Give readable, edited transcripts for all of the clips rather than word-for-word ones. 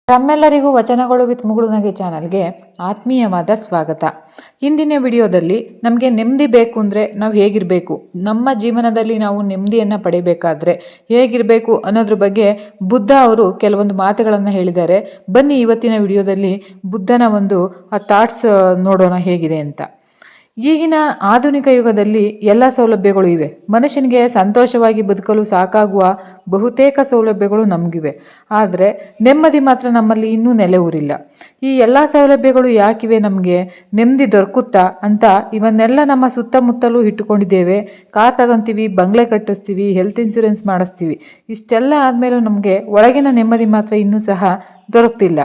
ತಮ್ಮೆಲ್ಲರಿಗೂ ವಚನಗಳು ವಿತ್ ಮುಗುಳುನಗೆ ಚಾನಲ್ಗೆ ಆತ್ಮೀಯವಾದ ಸ್ವಾಗತ. ಇಂದಿನ ವಿಡಿಯೋದಲ್ಲಿ ನಮಗೆ ನೆಮ್ಮದಿ ಬೇಕು ಅಂದರೆ ನಾವು ಹೇಗಿರಬೇಕು, ನಮ್ಮ ಜೀವನದಲ್ಲಿ ನಾವು ನೆಮ್ಮದಿಯನ್ನು ಪಡಿಬೇಕಾದ್ರೆ ಹೇಗಿರಬೇಕು ಅನ್ನೋದ್ರ ಬಗ್ಗೆ ಬುದ್ಧ ಅವರು ಕೆಲವೊಂದು ಮಾತುಗಳನ್ನು ಹೇಳಿದ್ದಾರೆ. ಬನ್ನಿ ಇವತ್ತಿನ ವಿಡಿಯೋದಲ್ಲಿ ಬುದ್ಧನ ಒಂದು ಆ ಥಾಟ್ಸ್ ನೋಡೋಣ ಹೇಗಿದೆ ಅಂತ. ಈಗಿನ ಆಧುನಿಕ ಯುಗದಲ್ಲಿ ಎಲ್ಲ ಸೌಲಭ್ಯಗಳು ಇವೆ. ಮನುಷ್ಯನಿಗೆ ಸಂತೋಷವಾಗಿ ಬದುಕಲು ಸಾಕಾಗುವ ಬಹುತೇಕ ಸೌಲಭ್ಯಗಳು ನಮಗಿವೆ. ಆದರೆ ನೆಮ್ಮದಿ ಮಾತ್ರ ನಮ್ಮಲ್ಲಿ ಇನ್ನೂ ನೆಲೆ ಊರಿಲ್ಲ. ಈ ಎಲ್ಲ ಸೌಲಭ್ಯಗಳು ಯಾಕಿವೆ, ನಮಗೆ ನೆಮ್ಮದಿ ದೊರಕುತ್ತಾ ಅಂತ ಇವನ್ನೆಲ್ಲ ನಮ್ಮ ಸುತ್ತಮುತ್ತಲೂ ಇಟ್ಟುಕೊಂಡಿದ್ದೇವೆ. ಕಾರ್ ತಗೊಂತೀವಿ, ಬಂಗ್ಲೆ ಕಟ್ಟಿಸ್ತೀವಿ, ಹೆಲ್ತ್ ಇನ್ಶೂರೆನ್ಸ್ ಮಾಡಿಸ್ತೀವಿ. ಇಷ್ಟೆಲ್ಲ ಆದಮೇಲೂ ನಮಗೆ ಒಳಗಿನ ನೆಮ್ಮದಿ ಮಾತ್ರ ಇನ್ನೂ ಸಹ ದೊರಕ್ತಿಲ್ಲ.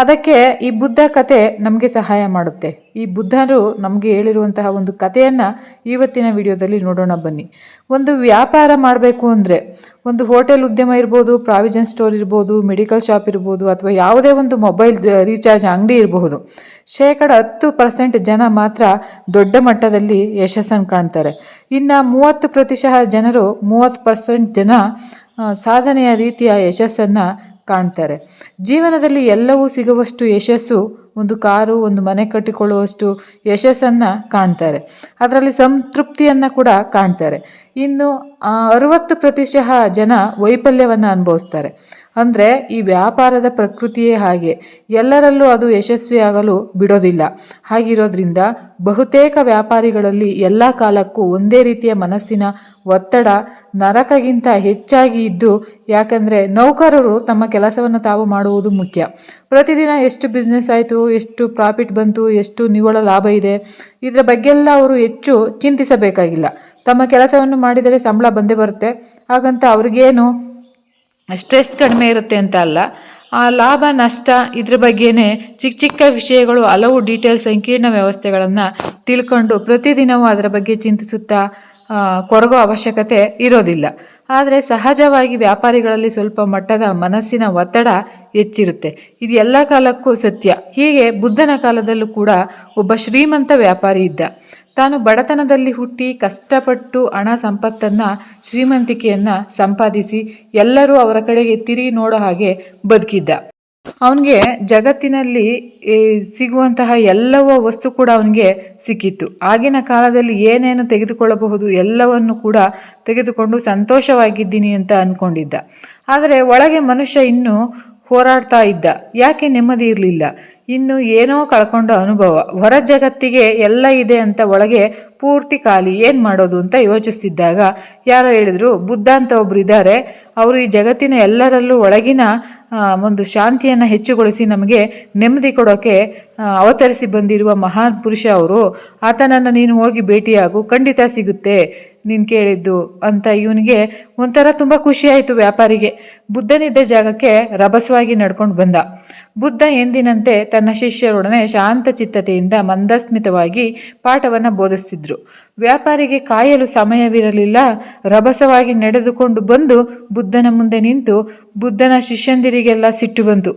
ಅದಕ್ಕೆ ಈ ಬುದ್ಧ ಕತೆ ನಮಗೆ ಸಹಾಯ ಮಾಡುತ್ತೆ. ಈ ಬುದ್ಧರು ನಮಗೆ ಹೇಳಿರುವಂತಹ ಒಂದು ಕಥೆಯನ್ನು ಇವತ್ತಿನ ವಿಡಿಯೋದಲ್ಲಿ ನೋಡೋಣ ಬನ್ನಿ. ಒಂದು ವ್ಯಾಪಾರ ಮಾಡಬೇಕು ಅಂದರೆ, ಒಂದು ಹೋಟೆಲ್ ಉದ್ಯಮ ಇರ್ಬೋದು, ಪ್ರಾವಿಷನ್ ಸ್ಟೋರ್ ಇರ್ಬೋದು, ಮೆಡಿಕಲ್ ಶಾಪ್ ಇರ್ಬೋದು, ಅಥವಾ ಯಾವುದೇ ಒಂದು ಮೊಬೈಲ್ ರೀಚಾರ್ಜ್ ಅಂಗಡಿ ಇರಬಹುದು, 10% ಜನ ಮಾತ್ರ ದೊಡ್ಡ ಮಟ್ಟದಲ್ಲಿ ಯಶಸ್ಸನ್ನು ಕಾಣ್ತಾರೆ. ಇನ್ನು 30% ಜನರು 30% ಜನ ಸಾಧನೆಯ ರೀತಿಯ ಯಶಸ್ಸನ್ನು ಕಾಣ್ತಾರೆ. ಜೀವನದಲ್ಲಿ ಎಲ್ಲವೂ ಸಿಗುವಷ್ಟು ಯಶಸ್ಸು, ಒಂದು ಕಾರು, ಒಂದು ಮನೆ ಕಟ್ಟಿಕೊಳ್ಳುವಷ್ಟು ಯಶಸ್ಸನ್ನು ಕಾಣ್ತಾರೆ. ಅದರಲ್ಲಿ ಸಂತೃಪ್ತಿಯನ್ನು ಕೂಡ ಕಾಣ್ತಾರೆ. ಇನ್ನು 60% ಜನ ವೈಫಲ್ಯವನ್ನು ಅನುಭವಿಸ್ತಾರೆ. ಅಂದರೆ ಈ ವ್ಯಾಪಾರದ ಪ್ರಕೃತಿಯೇ ಹಾಗೆ, ಎಲ್ಲರಲ್ಲೂ ಅದು ಯಶಸ್ವಿಯಾಗಲು ಬಿಡೋದಿಲ್ಲ. ಹಾಗಿರೋದ್ರಿಂದ ಬಹುತೇಕ ವ್ಯಾಪಾರಿಗಳಲ್ಲಿ ಎಲ್ಲ ಕಾಲಕ್ಕೂ ಒಂದೇ ರೀತಿಯ ಮನಸ್ಸಿನ ಒತ್ತಡ ನರಕಗಿಂತ ಹೆಚ್ಚಾಗಿ ಇದ್ದು, ಯಾಕಂದರೆ ನೌಕರರು ತಮ್ಮ ಕೆಲಸವನ್ನು ತಾವು ಮಾಡುವುದು ಮುಖ್ಯ. ಪ್ರತಿದಿನ ಎಷ್ಟು ಬಿಸ್ನೆಸ್ ಆಯಿತು, ಎಷ್ಟು ಪ್ರಾಫಿಟ್ ಬಂತು, ಎಷ್ಟು ನಿವ್ವಳ ಲಾಭ ಇದೆ, ಇದರ ಬಗ್ಗೆಲ್ಲ ಅವರು ಹೆಚ್ಚು ಚಿಂತಿಸಬೇಕಾಗಿಲ್ಲ. ತಮ್ಮ ಕೆಲಸವನ್ನು ಮಾಡಿದರೆ ಸಂಬಳ ಬಂದೇ ಬರುತ್ತೆ, ಹಾಗಂತ ಅವ್ರಿಗೇನು ಸ್ಟ್ರೆಸ್ ಕಡಿಮೆ ಇರುತ್ತೆ ಅಂತ ಅಲ್ಲ. ಆ ಲಾಭ ನಷ್ಟ ಇದ್ರ ಬಗ್ಗೆನೇ ಚಿಕ್ಕ ಚಿಕ್ಕ ವಿಷಯಗಳು, ಹಲವು ಡೀಟೇಲ್ಸ್, ಸಂಕೀರ್ಣ ವ್ಯವಸ್ಥೆಗಳನ್ನು ತಿಳ್ಕೊಂಡು ಪ್ರತಿದಿನವೂ ಅದರ ಬಗ್ಗೆ ಚಿಂತಿಸುತ್ತಾ ಕೊರಗೋ ಅವಶ್ಯಕತೆ ಇರೋದಿಲ್ಲ. ಆದರೆ ಸಹಜವಾಗಿ ವ್ಯಾಪಾರಿಗಳಲ್ಲಿ ಸ್ವಲ್ಪ ಮಟ್ಟದ ಮನಸ್ಸಿನ ಒತ್ತಡ ಹೆಚ್ಚಿರುತ್ತೆ. ಇದು ಎಲ್ಲ ಕಾಲಕ್ಕೂ ಸತ್ಯ. ಹೀಗೆ ಬುದ್ಧನ ಕಾಲದಲ್ಲೂ ಕೂಡ ಒಬ್ಬ ಶ್ರೀಮಂತ ವ್ಯಾಪಾರಿ ಇದ್ದ. ತಾನು ಬಡತನದಲ್ಲಿ ಹುಟ್ಟಿ ಕಷ್ಟಪಟ್ಟು ಹಣ ಸಂಪತ್ತನ್ನು, ಶ್ರೀಮಂತಿಕೆಯನ್ನು ಸಂಪಾದಿಸಿ ಎಲ್ಲರೂ ಅವರ ಕಡೆಗೆ ತಿರುಗಿ ನೋಡೋ ಹಾಗೆ ಬದುಕಿದ್ದ. ಅವನಿಗೆ ಜಗತ್ತಿನಲ್ಲಿ ಸಿಗುವಂತಹ ಎಲ್ಲವ ವಸ್ತು ಕೂಡ ಅವನಿಗೆ ಸಿಕ್ಕಿತ್ತು. ಆಗಿನ ಕಾಲದಲ್ಲಿ ಏನೇನು ತೆಗೆದುಕೊಳ್ಳಬಹುದು ಎಲ್ಲವನ್ನು ಕೂಡ ತೆಗೆದುಕೊಂಡು ಸಂತೋಷವಾಗಿದ್ದೀನಿ ಅಂತ ಅಂದ್ಕೊಂಡಿದ್ದ. ಆದರೆ ಒಳಗೆ ಮನುಷ್ಯ ಇನ್ನೂ ಹೋರಾಡ್ತಾ ಇದ್ದ. ಯಾಕೆ ನೆಮ್ಮದಿ ಇರಲಿಲ್ಲ? ಇನ್ನು ಏನೋ ಕಳ್ಕೊಂಡ ಅನುಭವ, ಹೊರ ಜಗತ್ತಿಗೆ ಎಲ್ಲ ಇದೆ ಅಂತ ಒಳಗೆ ಪೂರ್ತಿ ಖಾಲಿ, ಏನು ಮಾಡೋದು ಅಂತ ಯೋಚಿಸ್ತಿದ್ದಾಗ ಯಾರೋ ಹೇಳಿದರು, ಬುದ್ಧ ಅಂತ ಒಬ್ರು ಇದ್ದಾರೆ, ಅವರು ಈ ಜಗತ್ತಿನ ಎಲ್ಲರಲ್ಲೂ ಒಳಗಿನ ಒಂದು ಶಾಂತಿಯನ್ನು ಹೆಚ್ಚುಗೊಳಿಸಿ ನಮಗೆ ನೆಮ್ಮದಿ ಕೊಡೋಕ್ಕೆ ಅವತರಿಸಿ ಬಂದಿರುವ ಮಹಾನ್ ಪುರುಷ ಅವರು. ಆತನನ್ನು ನೀನು ಹೋಗಿ ಭೇಟಿಯಾಗು, ಖಂಡಿತ ಸಿಗುತ್ತೆ ನೀನು ಕೇಳಿದ್ದು ಅಂತ. ಇವನಿಗೆ ಒಂಥರ ತುಂಬ ಖುಷಿಯಾಯಿತು ವ್ಯಾಪಾರಿಗೆ. ಬುದ್ಧನಿದ್ದ ಜಾಗಕ್ಕೆ ರಭಸವಾಗಿ ನಡ್ಕೊಂಡು ಬಂದ. ಬುದ್ಧ ಎಂದಿನಂತೆ ತನ್ನ ಶಿಷ್ಯರೊಡನೆ ಶಾಂತ ಚಿತ್ತತೆಯಿಂದ ಮಂದಸ್ಮಿತವಾಗಿ ಪಾಠವನ್ನು ಬೋಧಿಸ್ತಿದ್ರು. ವ್ಯಾಪಾರಿಗೆ ಕಾಯಲು ಸಮಯವಿರಲಿಲ್ಲ. ರಭಸವಾಗಿ ನಡೆದುಕೊಂಡು ಬಂದು ಬುದ್ಧನ ಮುಂದೆ ನಿಂತು ಬುದ್ಧನ ಶಿಷ್ಯಂದಿರಿಗೆಲ್ಲ ಸಿಟ್ಟು ಬಂತು.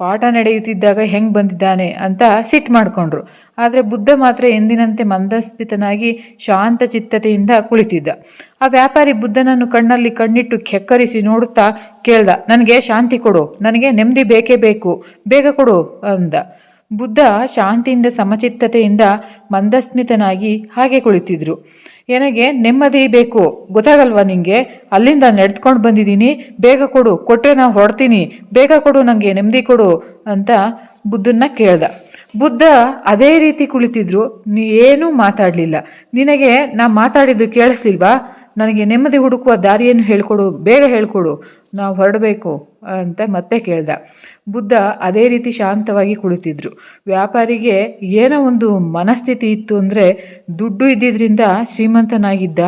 ಪಾಠ ನಡೆಯುತ್ತಿದ್ದಾಗ ಹೆಂಗೆ ಬಂದಿದ್ದಾನೆ ಅಂತ ಸಿಟ್ಟು ಮಾಡಿಕೊಂಡ್ರು. ಆದರೆ ಬುದ್ಧ ಮಾತ್ರ ಎಂದಿನಂತೆ ಮಂದಸ್ಮಿತನಾಗಿ ಶಾಂತ ಚಿತ್ತತೆಯಿಂದ ಕುಳಿತಿದ್ದ. ಆ ವ್ಯಾಪಾರಿ ಬುದ್ಧನನ್ನು ಕಣ್ಣಲ್ಲಿ ಕಣ್ಣಿಟ್ಟು ಕೆಕ್ಕರಿಸಿ ನೋಡುತ್ತಾ ಕೇಳ್ದ, ನನಗೆ ಶಾಂತಿ ಕೊಡು, ನನಗೆ ನೆಮ್ಮದಿ ಬೇಕೇ ಬೇಕು, ಬೇಗ ಕೊಡು ಅಂದ. ಬುದ್ಧ ಶಾಂತಿಯಿಂದ ಸಮಚಿತ್ತತೆಯಿಂದ ಮಂದಸ್ಮಿತನಾಗಿ ಹಾಗೆ ಕುಳಿತಿದ್ರು. ನನಗೆ ನೆಮ್ಮದಿ ಬೇಕು, ಗೊತ್ತಾಗಲ್ವಾ ನಿಂಗೆ? ಅಲ್ಲಿಂದ ನಡೆದುಕೊಂಡು ಬಂದಿದ್ದೀನಿ, ಬೇಗ ಕೊಡು, ಕೊಟ್ಟರೆ ನಾನು ಹೊರಡ್ತೀನಿ, ಬೇಗ ಕೊಡು, ನನಗೆ ನೆಮ್ಮದಿ ಕೊಡು ಅಂತ ಬುದ್ಧನ ಕೇಳ್ದ. ಬುದ್ಧ ಅದೇ ರೀತಿ ಕುಳಿತಿದ್ರು. ಏನೂ ಮಾತಾಡಲಿಲ್ಲ. ನಿನಗೆ ನಾ ಮಾತಾಡಿದ್ದು ಕೇಳಿಸ್ಲಿಲ್ವಾ? ನನಗೆ ನೆಮ್ಮದಿ ಹುಡುಕುವ ದಾರಿಯನ್ನು ಹೇಳ್ಕೊಡು, ಬೇಗ ಹೇಳ್ಕೊಡು, ನಾವು ಹೊರಡಬೇಕು ಅಂತ ಮತ್ತೆ ಕೇಳ್ದ. ಬುದ್ಧ ಅದೇ ರೀತಿ ಶಾಂತವಾಗಿ ಕುಳಿತಿದ್ರು. ವ್ಯಾಪಾರಿಗೆ ಏನೋ ಒಂದು ಮನಸ್ಥಿತಿ ಇತ್ತು ಅಂದರೆ, ದುಡ್ಡು ಇದ್ದಿದ್ದರಿಂದ ಶ್ರೀಮಂತನಾಗಿದ್ದ.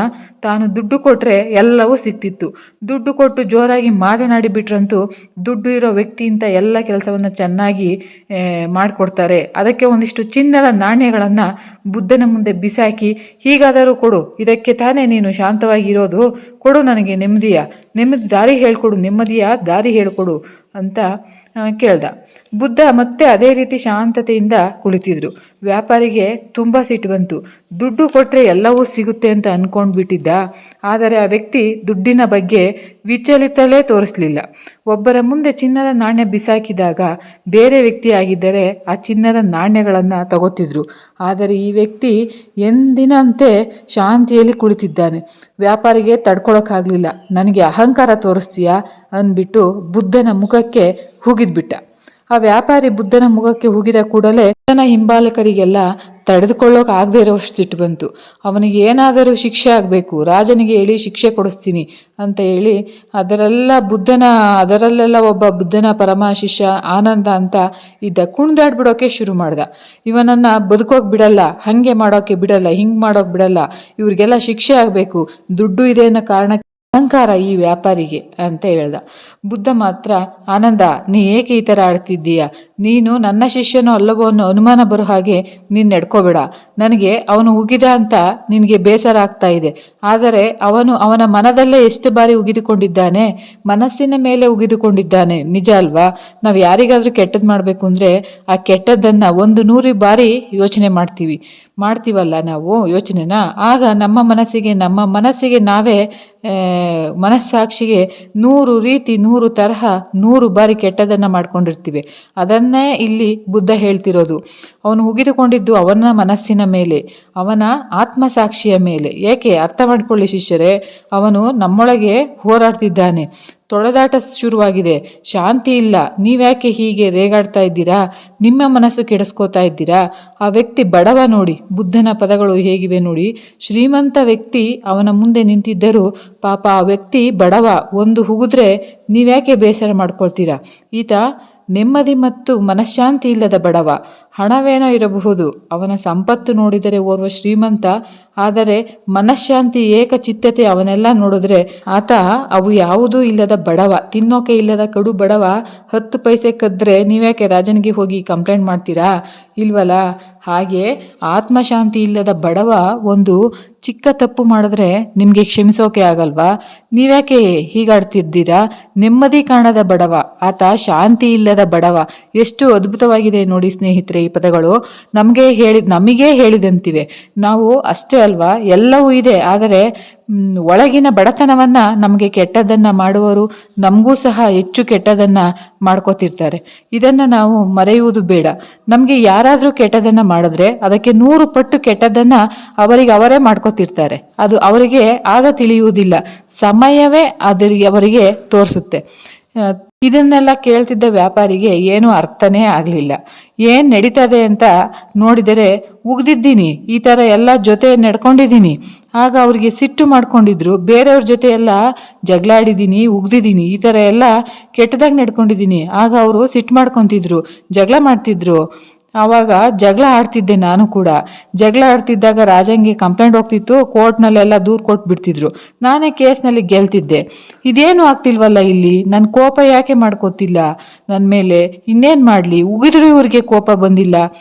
ತಾನು ದುಡ್ಡು ಕೊಟ್ಟರೆ ಎಲ್ಲವೂ ಸಿಗ್ತಿತ್ತು. ದುಡ್ಡು ಕೊಟ್ಟು ಜೋರಾಗಿ ಮಾತನಾಡಿ ಬಿಟ್ರಂತೂ ದುಡ್ಡು ಇರೋ ವ್ಯಕ್ತಿಯಿಂದ ಎಲ್ಲ ಕೆಲಸವನ್ನು ಚೆನ್ನಾಗಿ ಮಾಡಿಕೊಡ್ತಾರೆ. ಅದಕ್ಕೆ ಒಂದಿಷ್ಟು ಚಿನ್ನದ ನಾಣ್ಯಗಳನ್ನು ಬುದ್ಧನ ಮುಂದೆ ಬಿಸಾಕಿ, ಹೀಗಾದರೂ ಕೊಡು, ಇದಕ್ಕೆ ತಾನೇ ನೀನು ಶಾಂತವಾಗಿ ಇರೋದು, ಕೊಡು ನನಗೆ ನೆಮ್ಮದಿ ದಾರಿ ಹೇಳ್ಕೊಡು, ನೆಮ್ಮದಿಯ ದಾರಿ ಹೇಳ್ಕೊಡು ಅಂತ ಕೇಳ್ದ. ಬುದ್ಧ ಮತ್ತೆ ಅದೇ ರೀತಿ ಶಾಂತತೆಯಿಂದ ಕುಳಿತಿದ್ರು. ವ್ಯಾಪಾರಿಗೆ ತುಂಬ ಸಿಟ್ಟು ಬಂತು. ದುಡ್ಡು ಕೊಟ್ಟರೆ ಎಲ್ಲವೂ ಸಿಗುತ್ತೆ ಅಂತ ಅಂದ್ಕೊಂಡ್ಬಿಟ್ಟಿದ್ದ. ಆದರೆ ಆ ವ್ಯಕ್ತಿ ದುಡ್ಡಿನ ಬಗ್ಗೆ ವಿಚಲಿತಲೇ ತೋರಿಸಲಿಲ್ಲ. ಒಬ್ಬರ ಮುಂದೆ ಚಿನ್ನದ ನಾಣ್ಯ ಬಿಸಾಕಿದಾಗ ಬೇರೆ ವ್ಯಕ್ತಿ ಆಗಿದ್ದರೆ ಆ ಚಿನ್ನದ ನಾಣ್ಯಗಳನ್ನು ತಗೋತಿದ್ರು. ಆದರೆ ಈ ವ್ಯಕ್ತಿ ಎಂದಿನಂತೆ ಶಾಂತಿಯಲ್ಲಿ ಕುಳಿತಿದ್ದಾನೆ. ವ್ಯಾಪಾರಿಗೆ ತಡ್ಕೊಳಕ್ಕಾಗಲಿಲ್ಲ. ನನಗೆ ಅಹಂಕಾರ ತೋರಿಸ್ತೀಯಾ ಅಂದ್ಬಿಟ್ಟು ಬುದ್ಧನ ಮುಖಕ್ಕೆ ಹುಗಿದ್ಬಿಟ್ಟ. ಆ ವ್ಯಾಪಾರಿ ಬುದ್ಧನ ಮುಖಕ್ಕೆ ಹುಗಿದ ಕೂಡಲೇ ಬುದ್ಧನ ಹಿಂಬಾಲಕರಿಗೆಲ್ಲ ತಡೆದುಕೊಳ್ಳೋಕೆ ಇರೋಷ್ಟು ಸಿಟ್ಟು ಬಂತು. ಅವನಿಗೆ ಏನಾದರೂ ಶಿಕ್ಷೆ ಆಗಬೇಕು, ರಾಜನಿಗೆ ಹೇಳಿ ಶಿಕ್ಷೆ ಕೊಡಿಸ್ತೀನಿ ಅಂತ ಹೇಳಿ ಅದರಲ್ಲೆಲ್ಲ ಒಬ್ಬ ಬುದ್ಧನ ಪರಮ ಶಿಷ್ಯ ಆನಂದ ಅಂತ ಇದ್ದ, ಕುಣಿದಾಡ್ಬಿಡೋಕೆ ಶುರು ಮಾಡ್ದ. ಇವನನ್ನು ಬದುಕೋಕೆ ಬಿಡಲ್ಲ, ಹಾಗೆ ಮಾಡೋಕ್ಕೆ ಬಿಡಲ್ಲ, ಹಿಂಗೆ ಮಾಡೋಕೆ ಬಿಡಲ್ಲ, ಇವ್ರಿಗೆಲ್ಲ ಶಿಕ್ಷೆ ಆಗಬೇಕು, ದುಡ್ಡು ಇದೆ ಅನ್ನೋ ಕಾರಣಕ್ಕೆ ಅಹಂಕಾರ ಈ ವ್ಯಾಪಾರಿಗೆ ಅಂತ ಹೇಳ್ದ. ಬುದ್ಧ ಮಾತ್ರ, ಆನಂದ, ನೀ ಏಕೆ ಈ ಥರ ಆಡ್ತಿದ್ದೀಯ? ನೀನು ನನ್ನ ಶಿಷ್ಯನೋ ಅಲ್ಲವೋ ಅನ್ನೋ ಅನುಮಾನ ಬರೋ ಹಾಗೆ ನೀನು ನಡ್ಕೋಬೇಡ. ನನಗೆ ಅವನು ಉಗಿದ ಅಂತ ನಿನಗೆ ಬೇಸರ ಆಗ್ತಾ ಇದೆ, ಆದರೆ ಅವನ ಮನದಲ್ಲೇ ಎಷ್ಟು ಬಾರಿ ಉಗಿದುಕೊಂಡಿದ್ದಾನೆ, ಮನಸ್ಸಿನ ಮೇಲೆ ಉಗಿದುಕೊಂಡಿದ್ದಾನೆ, ನಿಜ ಅಲ್ವಾ? ನಾವು ಯಾರಿಗಾದರೂ ಕೆಟ್ಟದ್ದು ಮಾಡಬೇಕು ಅಂದರೆ ಆ ಕೆಟ್ಟದ್ದನ್ನು 100 ಬಾರಿ ಯೋಚನೆ ಮಾಡ್ತೀವಲ್ಲ ನಾವು ಯೋಚನೆನ, ಆಗ ನಮ್ಮ ಮನಸ್ಸಿಗೆ ನಾವೇ ಮನಸ್ಸಾಕ್ಷಿಗೆ 100 ರೀತಿ 100 ತರಹ 100 ಬಾರಿ ಕೆಟ್ಟದನ್ನು ಮಾಡ್ಕೊಂಡಿರ್ತೀವಿ. ಅದನ್ನೇ ಇಲ್ಲಿ ಬುದ್ಧ ಹೇಳ್ತಿರೋದು. ಅವನು ಉಗಿದುಕೊಂಡಿದ್ದು ಅವನ ಮನಸ್ಸಿನ ಮೇಲೆ, ಅವನ ಆತ್ಮಸಾಕ್ಷಿಯ ಮೇಲೆ. ಏಕೆ ಅರ್ಥ ಮಾಡ್ಕೊಳ್ಳಿ ಶಿಷ್ಯರೇ, ಅವನು ನಮ್ಮೊಳಗೆ ಹೋರಾಡ್ತಿದ್ದಾನೆ. ತೊಳೆದಾಟ ಶುರುವಾಗಿದೆ, ಶಾಂತಿ ಇಲ್ಲ. ನೀವ್ಯಾಕೆ ಹೀಗೆ ರೇಗಾಡ್ತಾ ಇದ್ದೀರಾ? ನಿಮ್ಮ ಮನಸ್ಸು ಕೆಡಿಸ್ಕೋತಾ ಇದ್ದೀರಾ? ಆ ವ್ಯಕ್ತಿ ಬಡವ ನೋಡಿ, ಬುದ್ಧನ ಪದಗಳು ಹೇಗಿವೆ ನೋಡಿ. ಶ್ರೀಮಂತ ವ್ಯಕ್ತಿ ಅವನ ಮುಂದೆ ನಿಂತಿದ್ದರೂ ಪಾಪ ಆ ವ್ಯಕ್ತಿ ಬಡವ. ಒಂದು ಹುಗಿದ್ರೆ ನೀವ್ಯಾಕೆ ಬೇಸರ ಮಾಡ್ಕೊಳ್ತೀರಾ? ಈತ ನೆಮ್ಮದಿ ಮತ್ತು ಮನಃಶಾಂತಿ ಇಲ್ಲದ ಬಡವ. ಹಣವೇನೋ ಇರಬಹುದು, ಅವನ ಸಂಪತ್ತು ನೋಡಿದರೆ ಓರ್ವ ಶ್ರೀಮಂತ, ಆದರೆ ಮನಃಶಾಂತಿ ಏಕಚಿತ್ತತೆ ಅವನ್ನೆಲ್ಲ ನೋಡಿದ್ರೆ ಆತ ಅವು ಯಾವುದೂ ಇಲ್ಲದ ಬಡವ, ತಿನ್ನೋಕೆ ಇಲ್ಲದ ಕಡು ಬಡವ. 10 ಪೈಸೆ ಕದ್ರೆ ನೀವ್ಯಾಕೆ ರಾಜನಿಗೆ ಹೋಗಿ ಕಂಪ್ಲೇಂಟ್ ಮಾಡ್ತೀರಾ? ಇಲ್ವಲ್ಲ. ಹಾಗೆ ಆತ್ಮಶಾಂತಿ ಇಲ್ಲದ ಬಡವ ಒಂದು ಚಿಕ್ಕ ತಪ್ಪು ಮಾಡಿದ್ರೆ ನಿಮಗೆ ಕ್ಷಮಿಸೋಕೆ ಆಗಲ್ವಾ? ನೀವ್ಯಾಕೆ ಹೀಗಾಡ್ತಿದ್ದೀರಾ? ನೆಮ್ಮದಿ ಕಾಣದ ಬಡವ, ಆತ ಶಾಂತಿ ಇಲ್ಲದ ಬಡವ. ಎಷ್ಟು ಅದ್ಭುತವಾಗಿದೆ ನೋಡಿ ಸ್ನೇಹಿತರೆ ಈ ಪದಗಳು. ನಮಗೆ ಹೇಳಿದಂತಿವೆ. ನಾವು ಅಷ್ಟೇ ಅಲ್ವಾ, ಎಲ್ಲವೂ ಇದೆ, ಆದರೆ ಒಳಗಿನ ಬಡತನವನ್ನು ನಮಗೆ ಕೆಟ್ಟದ್ದನ್ನು ಮಾಡುವವರು ನಮಗೂ ಸಹ ಹೆಚ್ಚು ಕೆಟ್ಟದನ್ನು ಮಾಡ್ಕೋತಿರ್ತಾರೆ. ಇದನ್ನು ನಾವು ಮರೆಯುವುದು ಬೇಡ. ನಮಗೆ ಯಾರಾದರೂ ಕೆಟ್ಟದನ್ನು ಮಾಡಿದ್ರೆ ಅದಕ್ಕೆ 100 ಪಟ್ಟು ಕೆಟ್ಟದ್ದನ್ನು ಅವರೇ ಮಾಡ್ಕೋತಿರ್ತಾರೆ. ಅದು ಅವರಿಗೆ ಆಗ ತಿಳಿಯುವುದಿಲ್ಲ, ಸಮಯವೇ ಅವರಿಗೆ ತೋರಿಸುತ್ತೆ. ಇದನ್ನೆಲ್ಲ ಕೇಳ್ತಿದ್ದ ವ್ಯಾಪಾರಿಗೆ ಏನೂ ಅರ್ಥನೇ ಆಗಲಿಲ್ಲ. ಏನು ನಡೀತದೆ ಅಂತ ನೋಡಿದರೆ ಉಗ್ದಿದ್ದೀನಿ, ಈ ಥರ ಎಲ್ಲ ಜೊತೆ ನಡ್ಕೊಂಡಿದ್ದೀನಿ. ಆಗ ಅವ್ರಿಗೆ ಸಿಟ್ಟು ಮಾಡ್ಕೊಂಡಿದ್ರು. ಬೇರೆಯವ್ರ ಜೊತೆ ಎಲ್ಲ ಜಗಳಾಡಿದ್ದೀನಿ, ಉಗ್ದಿದ್ದೀನಿ, ಈ ಥರ ಎಲ್ಲ ಕೆಟ್ಟದಾಗಿ ನಡ್ಕೊಂಡಿದ್ದೀನಿ. ಆಗ ಅವರು ಸಿಟ್ಟು ಮಾಡ್ಕೊತಿದ್ರು, ಜಗಳ ಮಾಡ್ತಿದ್ರು. ಆವಾಗ ಜಗಳ ಆಡ್ತಿದ್ದೆ ನಾನು ಕೂಡ. ಜಗಳ ಆಡ್ತಿದ್ದಾಗ ರಾಜಂಗೆ ಕಂಪ್ಲೇಂಟ್ ಹೋಗ್ತಿತ್ತು, ಕೋರ್ಟ್ನಲ್ಲೆಲ್ಲ ದೂರು ಕೊಟ್ಬಿಡ್ತಿದ್ರು. ನಾನೇ ಕೇಸ್ನಲ್ಲಿ ಗೆಲ್ತಿದ್ದೆ. ಇದೇನು ಆಗ್ತಿಲ್ವಲ್ಲ ಇಲ್ಲಿ, ನನ್ನ ಕೋಪ ಯಾಕೆ ಮಾಡ್ಕೋತಿಲ್ಲ ನನ್ನ ಮೇಲೆ? ಇನ್ನೇನು ಮಾಡಲಿ? ಉಗಿದ್ರು ಇವ್ರಿಗೆ ಕೋಪ ಬಂದಿಲ್ಲ,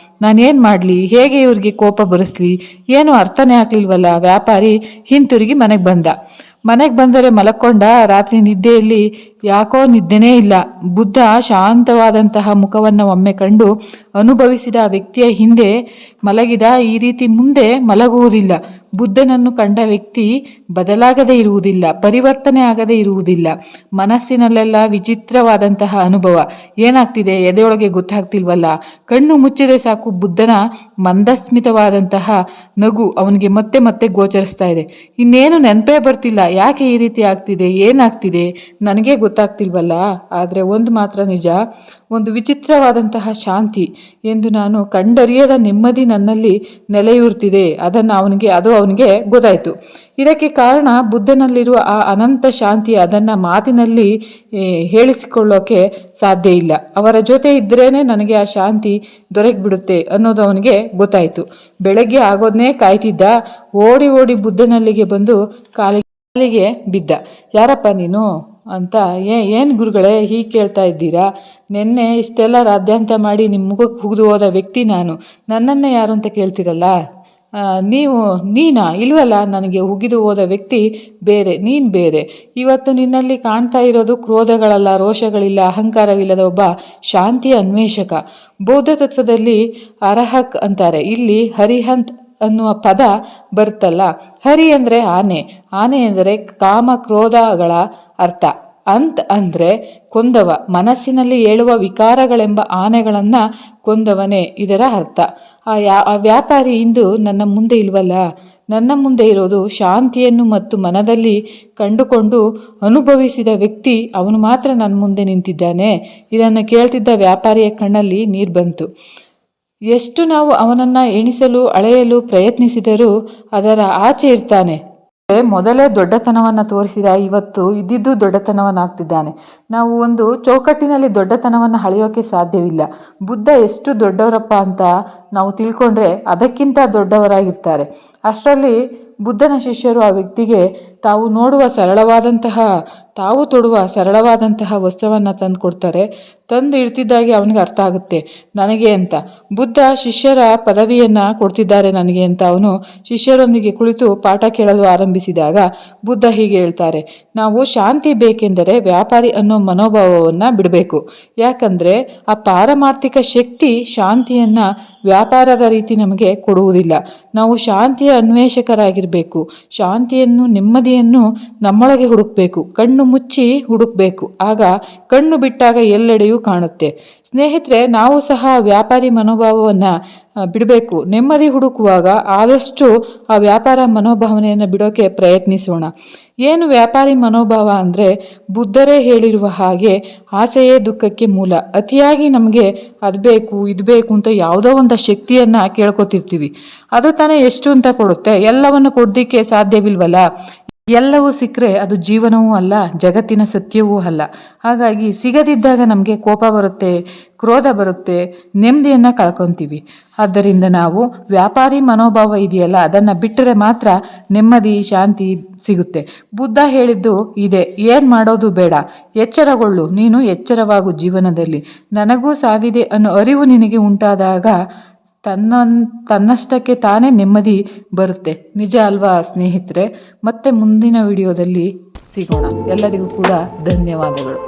ನಾನೇನು ಮಾಡಲಿ? ಹೇಗೆ ಇವ್ರಿಗೆ ಕೋಪ ಬರೆಸ್ಲಿ? ಏನು ಅರ್ಥನೇ ಆಗ್ಲಿಲ್ವಲ್ಲ. ವ್ಯಾಪಾರಿ ಹಿಂತಿರುಗಿ ಮನೆಗೆ ಬಂದರೆ ಮಲಕ್ಕೊಂಡ. ರಾತ್ರಿ ನಿದ್ದೆಯಲ್ಲಿ ಯಾಕೋ ನಿದ್ದೆನೇ ಇಲ್ಲ. ಬುದ್ಧ ಶಾಂತವಾದಂತಹ ಮುಖವನ್ನು ಒಮ್ಮೆ ಕಂಡು ಅನುಭವಿಸಿದ ಆ ವ್ಯಕ್ತಿಯ ಹಿಂದೆ ಮಲಗಿದ. ಈ ರೀತಿ ಮುಂದೆ ಮಲಗುವುದಿಲ್ಲ. ಬುದ್ಧನನ್ನು ಕಂಡ ವ್ಯಕ್ತಿ ಬದಲಾಗದೇ ಇರುವುದಿಲ್ಲ, ಪರಿವರ್ತನೆ ಆಗದೇ ಇರುವುದಿಲ್ಲ. ಮನಸ್ಸಿನಲ್ಲೆಲ್ಲ ವಿಚಿತ್ರವಾದಂತಹ ಅನುಭವ. ಏನಾಗ್ತಿದೆ ಎದೆಯೊಳಗೆ ಗೊತ್ತಾಗ್ತಿಲ್ವಲ್ಲ. ಕಣ್ಣು ಮುಚ್ಚಿದ್ರೆ ಸಾಕು, ಬುದ್ಧನ ಮಂದಸ್ಮಿತವಾದಂತಹ ನಗು ಅವನಿಗೆ ಮತ್ತೆ ಮತ್ತೆ ಗೋಚರಿಸ್ತಾ ಇದೆ. ಇನ್ನೇನು ನೆನಪೇ ಬರ್ತಿಲ್ಲ. ಯಾಕೆ ಈ ರೀತಿ ಆಗ್ತಿದೆ, ಏನಾಗ್ತಿದೆ ನನಗೆ ಗೊತ್ತಾಗ್ತಿಲ್ವಲ್ಲ. ಆದರೆ ಒಂದು ಮಾತ್ರ ನಿಜ, ಒಂದು ವಿಚಿತ್ರವಾದಂತಹ ಶಾಂತಿ ಎಂದು ನಾನು ಕಂಡರಿಯದ ನೆಮ್ಮದಿ ನನ್ನಲ್ಲಿ ನೆಲೆಯೂರ್ತಿದೆ. ಅದು ಅವನಿಗೆ ಗೊತ್ತಾಯಿತು. ಇದಕ್ಕೆ ಕಾರಣ ಬುದ್ಧನಲ್ಲಿರುವ ಆ ಅನಂತ ಶಾಂತಿ. ಅದನ್ನು ಮಾತಿನಲ್ಲಿ ಹೇಳಿಸಿಕೊಳ್ಳೋಕೆ ಸಾಧ್ಯ ಇಲ್ಲ. ಅವರ ಜೊತೆ ಇದ್ರೇನೆ ನನಗೆ ಆ ಶಾಂತಿ ದೊರಕಿಬಿಡುತ್ತೆ ಅನ್ನೋದು ಅವನಿಗೆ ಗೊತ್ತಾಯಿತು. ಬೆಳಗ್ಗೆ ಆಗೋದನ್ನೇ ಕಾಯ್ತಿದ್ದ. ಓಡಿ ಓಡಿ ಬುದ್ಧನಲ್ಲಿಗೆ ಬಂದು ಕಾಲಿಗೆ ಬಿದ್ದ. ಯಾರಪ್ಪ ನೀನು ಅಂತ. ಏನು ಗುರುಗಳೇ ಹೀಗೆ ಕೇಳ್ತಾ ಇದ್ದೀರಾ? ನಿನ್ನೆ ಇಷ್ಟೆಲ್ಲ ರಾದ್ಯಾಂತ ಮಾಡಿ ನಿಮ್ಮ ಮುಖಕ್ಕೆ ಹುಗಿದು ಹೋದ ವ್ಯಕ್ತಿ ನಾನು. ನನ್ನನ್ನೇ ಯಾರು ಅಂತ ಕೇಳ್ತಿರಲ್ಲ. ನೀನಾ ಇಲ್ವಲ್ಲ, ನನಗೆ ಉಗಿದು ಹೋದ ವ್ಯಕ್ತಿ ಬೇರೆ, ನೀನು ಬೇರೆ. ಇವತ್ತು ನಿನ್ನಲ್ಲಿ ಕಾಣ್ತಾ ಇರೋದು ಕ್ರೋಧಗಳಲ್ಲ, ರೋಷಗಳಿಲ್ಲ, ಅಹಂಕಾರವಿಲ್ಲದ ಒಬ್ಬ ಶಾಂತಿಯ ಅನ್ವೇಷಕ. ಬೌದ್ಧ ತತ್ವದಲ್ಲಿ ಅರಹಕ್ ಅಂತಾರೆ. ಇಲ್ಲಿ ಹರಿಹಂತ್ ಅನ್ನುವ ಪದ ಬರುತ್ತಲ್ಲ, ಹರಿ ಅಂದರೆ ಆನೆ, ಆನೆ ಎಂದರೆ ಕಾಮ ಕ್ರೋಧಗಳ ಅರ್ಥ, ಅಂತ್ ಅಂದರೆ ಕೊಂದವ, ಮನಸ್ಸಿನಲ್ಲಿ ಏಳುವ ವಿಕಾರಗಳೆಂಬ ಆನೆಗಳನ್ನು ಕೊಂದವನೇ ಇದರ ಅರ್ಥ. ಆ ವ್ಯಾಪಾರಿ ಇಂದು ನನ್ನ ಮುಂದೆ ಇಲ್ವಲ್ಲ, ನನ್ನ ಮುಂದೆ ಇರೋದು ಶಾಂತಿಯನ್ನು ಮತ್ತು ಮನದಲ್ಲಿ ಕಂಡುಕೊಂಡು ಅನುಭವಿಸಿದ ವ್ಯಕ್ತಿ, ಅವನು ಮಾತ್ರ ನನ್ನ ಮುಂದೆ ನಿಂತಿದ್ದಾನೆ. ಇದನ್ನು ಕೇಳ್ತಿದ್ದ ವ್ಯಾಪಾರಿಯ ಕಣ್ಣಲ್ಲಿ ನೀರು ಬಂತು. ಎಷ್ಟು ನಾವು ಅವನನ್ನು ಎಣಿಸಲು ಅಳೆಯಲು ಪ್ರಯತ್ನಿಸಿದರೂ ಅದರ ಆಚೆ ಇರ್ತಾನೆ. ಮೊದಲೇ ದೊಡ್ಡತನವನ್ನು ತೋರಿಸಿದ ಇವತ್ತು ಇದ್ದಿದ್ದು ದೊಡ್ಡತನವನ್ನಾಗ್ತಿದ್ದಾನೆ. ನಾವು ಒಂದು ಚೌಕಟ್ಟಿನಲ್ಲಿ ದೊಡ್ಡತನವನ್ನು ಅಳೆಯೋಕೆ ಸಾಧ್ಯವಿಲ್ಲ. ಬುದ್ಧ ಎಷ್ಟು ದೊಡ್ಡವರಪ್ಪ ಅಂತ ನಾವು ತಿಳ್ಕೊಂಡ್ರೆ ಅದಕ್ಕಿಂತ ದೊಡ್ಡವರಾಗಿರ್ತಾರೆ. ಅಷ್ಟರಲ್ಲಿ ಬುದ್ಧನ ಶಿಷ್ಯರು ಆ ವ್ಯಕ್ತಿಗೆ ತಾವು ತೊಡುವ ಸರಳವಾದಂತಹ ವಸ್ತ್ರವನ್ನು ತಂದು ಕೊಡ್ತಾರೆ. ತಂದು ಇಡ್ತಿದ್ದಾಗೆ ಅವನಿಗೆ ಅರ್ಥ ಆಗುತ್ತೆ ನನಗೆ ಅಂತ. ಬುದ್ಧ ಶಿಷ್ಯರ ಪದವಿಯನ್ನು ಕೊಡ್ತಿದ್ದಾರೆ ನನಗೆ ಅಂತ ಅವನು ಶಿಷ್ಯರೊಂದಿಗೆ ಕುಳಿತು ಪಾಠ ಕೇಳಲು ಆರಂಭಿಸಿದಾಗ ಬುದ್ಧ ಹೀಗೆ ಹೇಳ್ತಾರೆ, ನಾವು ಶಾಂತಿ ಬೇಕೆಂದರೆ ವ್ಯಾಪಾರಿ ಅನ್ನೋ ಮನೋಭಾವವನ್ನು ಬಿಡಬೇಕು. ಯಾಕಂದರೆ ಆ ಪಾರಮಾರ್ಥಿಕ ಶಕ್ತಿ ಶಾಂತಿಯನ್ನು ವ್ಯಾಪಾರದ ರೀತಿ ನಮಗೆ ಕೊಡುವುದಿಲ್ಲ. ನಾವು ಶಾಂತಿಯ ಅನ್ವೇಷಕರಾಗಿರಬೇಕು. ಶಾಂತಿಯನ್ನು, ನೆಮ್ಮದಿಯನ್ನು ನಮ್ಮೊಳಗೆ ಹುಡುಕಬೇಕು. ಕಣ್ಣು ಮುಚ್ಚಿ ಹುಡುಕಬೇಕು. ಆಗ ಕಣ್ಣು ಬಿಟ್ಟಾಗ ಎಲ್ಲೆಡೆಯೂ ಕಾಣುತ್ತೆ. ಸ್ನೇಹಿತರೆ, ನಾವು ಸಹ ವ್ಯಾಪಾರಿ ಮನೋಭಾವವನ್ನು ಬಿಡಬೇಕು. ನೆಮ್ಮದಿ ಹುಡುಕುವಾಗ ಆದಷ್ಟು ಆ ವ್ಯಾಪಾರ ಮನೋಭಾವನೆಯನ್ನು ಬಿಡೋಕೆ ಪ್ರಯತ್ನಿಸೋಣ. ಏನು ವ್ಯಾಪಾರಿ ಮನೋಭಾವ ಅಂದರೆ, ಬುದ್ಧರೇ ಹೇಳಿರುವ ಹಾಗೆ ಆಸೆಯೇ ದುಃಖಕ್ಕೆ ಮೂಲ. ಅತಿಯಾಗಿ ನಮಗೆ ಅದು ಬೇಕು ಇದು ಬೇಕು ಅಂತ ಯಾವುದೋ ಒಂದು ಶಕ್ತಿಯನ್ನು ಕೇಳ್ಕೊತಿರ್ತೀವಿ. ಅದು ತಾನೇ ಎಷ್ಟು ಅಂತ ಕೊಡುತ್ತೆ? ಎಲ್ಲವನ್ನು ಕೊಡೋದಕ್ಕೆ ಸಾಧ್ಯವಿಲ್ವಲ್ಲ. ಎಲ್ಲವೂ ಸಿಕ್ಕರೆ ಅದು ಜೀವನವೂ ಅಲ್ಲ, ಜಗತ್ತಿನ ಸತ್ಯವೂ ಅಲ್ಲ. ಹಾಗಾಗಿ ಸಿಗದಿದ್ದಾಗ ನಮಗೆ ಕೋಪ ಬರುತ್ತೆ, ಕ್ರೋಧ ಬರುತ್ತೆ, ನೆಮ್ಮದಿಯನ್ನು ಕಳ್ಕೊತೀವಿ. ಆದ್ದರಿಂದ ನಾವು ವ್ಯಾಪಾರಿ ಮನೋಭಾವ ಇದೆಯಲ್ಲ, ಅದನ್ನು ಬಿಟ್ಟರೆ ಮಾತ್ರ ನೆಮ್ಮದಿ, ಶಾಂತಿ ಸಿಗುತ್ತೆ. ಬುದ್ಧ ಹೇಳಿದ್ದು ಇದೆ, ಏನು ಮಾಡೋದು ಬೇಡ, ಎಚ್ಚರಗೊಳ್ಳು, ನೀನು ಎಚ್ಚರವಾಗು ಜೀವನದಲ್ಲಿ. ನನಗೂ ಸಾವಿದೆ ಅನ್ನೋ ಅರಿವು ನಿನಗೆ ಉಂಟಾದಾಗ ತನ್ನಷ್ಟಕ್ಕೆ ತಾನೇ ನೆಮ್ಮದಿ ಬರುತ್ತೆ. ನಿಜ ಅಲ್ವಾ ಸ್ನೇಹಿತರೆ? ಮತ್ತೆ ಮುಂದಿನ ವಿಡಿಯೋದಲ್ಲಿ ಸಿಗೋಣ. ಎಲ್ಲರಿಗೂ ಕೂಡ ಧನ್ಯವಾದಗಳು.